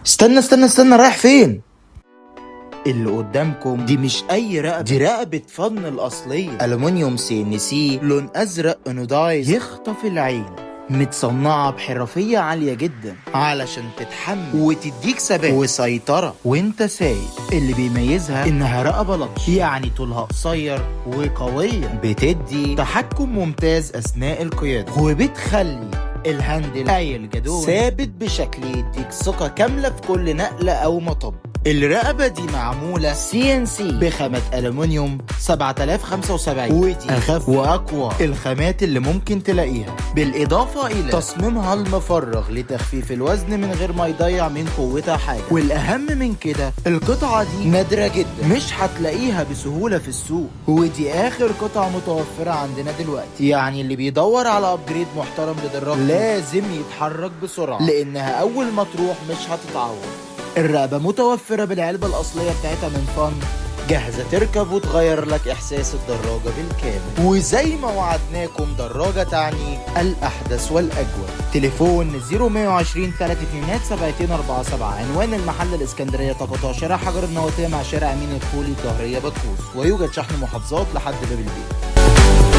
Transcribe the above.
استنى استنى استنى، رايح فين؟ اللي قدامكم دي مش اي رقبة، دي رقبة فن الاصلية، ألمونيوم CNC، لون ازرق انودايز يخطف العين، متصنعة بحرفية عالية جدا علشان تتحمل وتديك ثبات وسيطرة وانت سايق. اللي بيميزها انها رقبة لطش، يعني طولها قصير وقوية، بتدي تحكم ممتاز اثناء القيادة، وبتخلي الهاندل قايل جدول ثابت بشكل يديك ثقة كاملة في كل نقلة او مطب. الرقبة دي معمولة CNC بخامة ألمونيوم 7075، ودي أخف وأقوى الخامات اللي ممكن تلاقيها، بالإضافة إلى تصميمها المفرغ لتخفيف الوزن من غير ما يضيع من قوتها حاجة. والأهم من كده، القطعة دي نادرة جدا، مش هتلاقيها بسهولة في السوق، ودي آخر قطعة متوفرة عندنا دلوقتي. يعني اللي بيدور على أبجريد محترم لدراجته لازم يتحرك بسرعة، لأنها أول ما تروح مش هتتعوض. الرقبة متوفرة بالعلبة الأصلية بتاعتها من فن، جاهزة تركب وتغير لك إحساس الدراجة بالكامل. وزي ما وعدناكم، دراجة تعني الأحدث والأجود. تليفون 0120 32 عنوان المحل الإسكندرية تقاطع شارع حجر النواتية مع شارع أمين الخولي الظهرية بطوس، ويوجد شحن محافظات لحد باب البيت.